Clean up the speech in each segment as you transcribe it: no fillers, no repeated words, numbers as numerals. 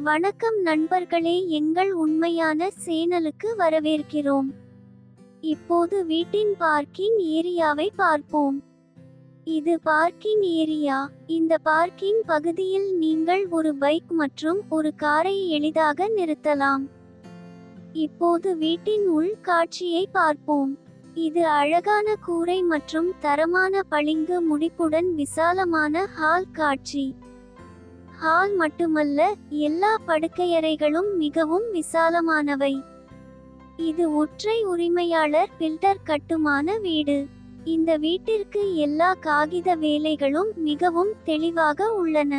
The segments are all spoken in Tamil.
வணக்கம் நண்பர்களே, எங்கள் உண்மையான சேனலுக்கு வரவேற்கிறோம். இப்போது வீட்டின் பார்க்கிங் ஏரியாவை பார்ப்போம். இது பார்க்கிங் ஏரியா. இந்த பார்க்கிங் பகுதியில் நீங்கள் ஒரு பைக் மற்றும் ஒரு காரை எளிதாக நிறுத்தலாம். இப்போது வீட்டின் உள் காட்சியை பார்ப்போம். இது அழகான கூரை மற்றும் தரமான பளிங்கு முடிப்புடன் விசாலமான ஹால் காட்சி. ஹால் மட்டுமல்ல, எல்லா படுக்கையறைகளும் மிகவும் விசாலமானவை. இது ஒற்றை உரிமையாளர் பில்டர் கட்டுமான வீடு. இந்த வீட்டிற்கு எல்லா காகித வேலைகளும் மிகவும் தெளிவாக உள்ளன.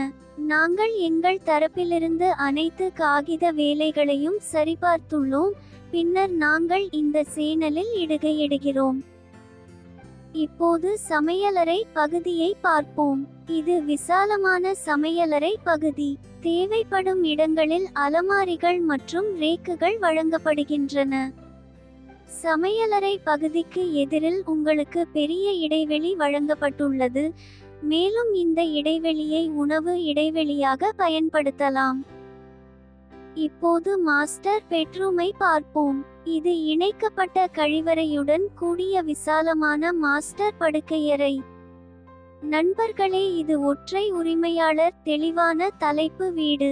நாங்கள் எங்கள் தரப்பிலிருந்து அனைத்து காகித வேலைகளையும் சரிபார்த்துள்ளோம். பின்னர் நாங்கள் இந்த சேனலில் இடுகையிடுகிறோம். இப்போது சமையலறை பகுதியை பார்ப்போம். இது விசாலமான சமையலறை பகுதி. தேவைப்படும் இடங்களில் அலமாரிகள் மற்றும் ரேக்குகள் வழங்கப்படுகின்றன. சமையலறை பகுதிக்கு எதிரில் உங்களுக்கு பெரிய இடைவெளி வழங்கப்பட்டுள்ளது, மேலும் இந்த இடைவெளியை உணவு இடைவெளியாக பயன்படுத்தலாம். இப்போது மாஸ்டர் பெட்ரூமை பார்ப்போம். இது இணைக்கப்பட்ட கழிவறையுடன் கூடிய விசாலமான மாஸ்டர் படுக்கையறை. நண்பர்களே, இது ஒற்றை உரிமையாளர் தெளிவான தலைப்பு வீடு.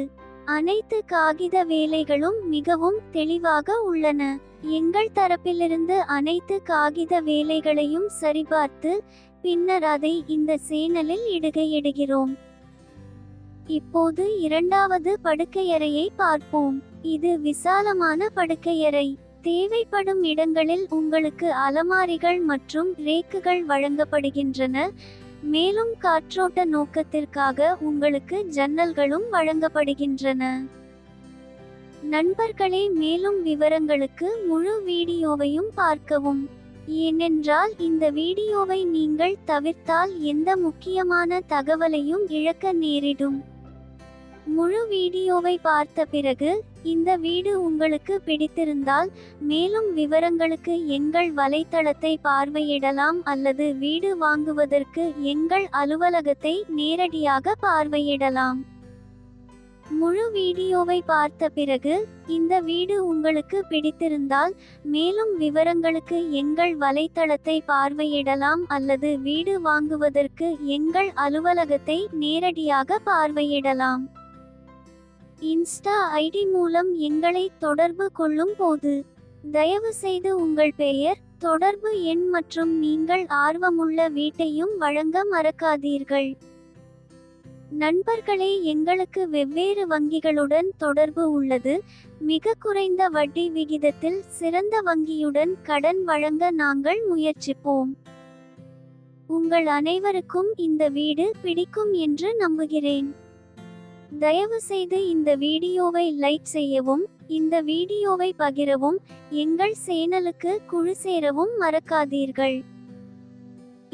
அனைத்து காகித வேலைகளும் மிகவும் தெளிவாக உள்ளன. எங்கள் தரப்பிலிருந்து அனைத்து காகித வேலைகளையும் சரிபார்த்து பின்னர் அதை இந்த சேனலில் இடுகையிடுகிறோம். இப்போது இரண்டாவது படுக்கையறையை பார்ப்போம். இது விசாலமான படுக்கையறை. தேவைப்படும் இடங்களில் உங்களுக்கு அலமாரிகள் மற்றும் ரேக்குகள் வழங்கப்படுகின்றன, மேலும் காற்றோட்ட நோக்கத்திற்காக உங்களுக்கு ஜன்னல்களும் வழங்கப்படுகின்றன. நண்பர்களே, மேலும் விவரங்களுக்கு முழு வீடியோவையும் பார்க்கவும். ஏனென்றால் இந்த வீடியோவை நீங்கள் தவிர்த்தால் எந்த முக்கியமான தகவலையும் இழக்க நேரிடும். முழு வீடியோவை பார்த்த பிறகு இந்த வீடு உங்களுக்கு பிடித்திருந்தால் மேலும் விவரங்களுக்கு எங்கள் வலைத்தளத்தை பார்வையிடலாம் அல்லது வீடு வாங்குவதற்கு எங்கள் அலுவலகத்தை நேரடியாக பார்வையிடலாம். முழு வீடியோவை பார்த்த பிறகு இந்த வீடு உங்களுக்கு பிடித்திருந்தால் மேலும் விவரங்களுக்கு எங்கள் வலைத்தளத்தை பார்வையிடலாம் அல்லது வீடு வாங்குவதற்கு எங்கள் அலுவலகத்தை நேரடியாக பார்வையிடலாம். இன்ஸ்டா ஐடி மூலம் எங்களை தொடர்பு கொள்ளும் போது தயவு செய்து உங்கள் பெயர், தொடர்பு எண் மற்றும் நீங்கள் ஆர்வமுள்ள வீட்டையும் வழங்க மறக்காதீர்கள். நண்பர்களே, எங்களுக்கு வெவ்வேறு வங்கிகளுடன் தொடர்பு உள்ளது. மிக குறைந்த வட்டி விகிதத்தில் சிறந்த வங்கியுடன் கடன் வழங்க நாங்கள் முயற்சிப்போம். உங்கள் அனைவருக்கும் இந்த வீடு பிடிக்கும் என்று நம்புகிறேன். தயவு செய்து இந்த வீடியோவை லைக் செய்யவும், இந்த வீடியோவை பகிரவும், எங்கள் சேனலுக்கு குழு சேரவும் மறக்காதீர்கள்.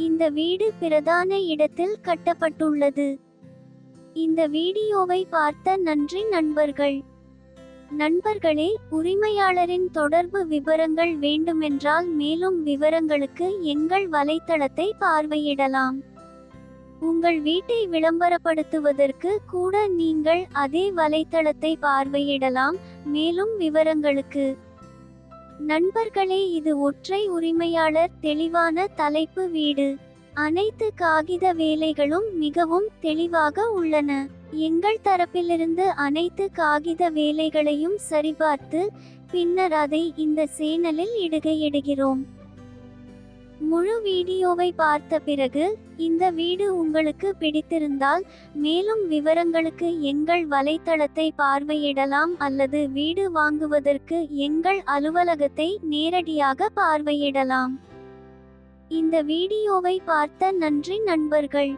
இந்த வீடு பிரதான இடத்தில் கட்டப்பட்டுள்ளது. இந்த வீடியோவை பார்த்த நன்றி நண்பர்கள். நண்பர்களே, உரிமையாளரின் தொடர்பு விவரங்கள் வேண்டுமென்றால் மேலும் விவரங்களுக்கு எங்கள் வலைத்தளத்தை பார்வையிடலாம். உங்கள் வீட்டை விளம்பரப்படுத்துவதற்கு கூட நீங்கள் அதே வலைத்தளத்தை பார்வையிடலாம். மேலும் விவரங்களுக்கு நண்பர்களே, இது ஒற்றை உரிமையாளர் தெளிவான தலைப்பு வீடு. அனைத்து காகித வேலைகளும் மிகவும் தெளிவாக உள்ளன. எங்கள் தரப்பிலிருந்து அனைத்து காகித வேலைகளையும் சரிபார்த்து பின்னர் அதை இந்த சேனலில் இடுகையிடுகிறோம். முழு வீடியோவை பார்த்த பிறகு இந்த வீடு உங்களுக்கு பிடித்திருந்தால் மேலும் விவரங்களுக்கு எங்கள் வலைத்தளத்தை பார்வையிடலாம் அல்லது வீடு வாங்குவதற்கு எங்கள் அலுவலகத்தை நேரடியாக பார்வையிடலாம். இந்த வீடியோவை பார்த்த நன்றி நண்பர்கள்.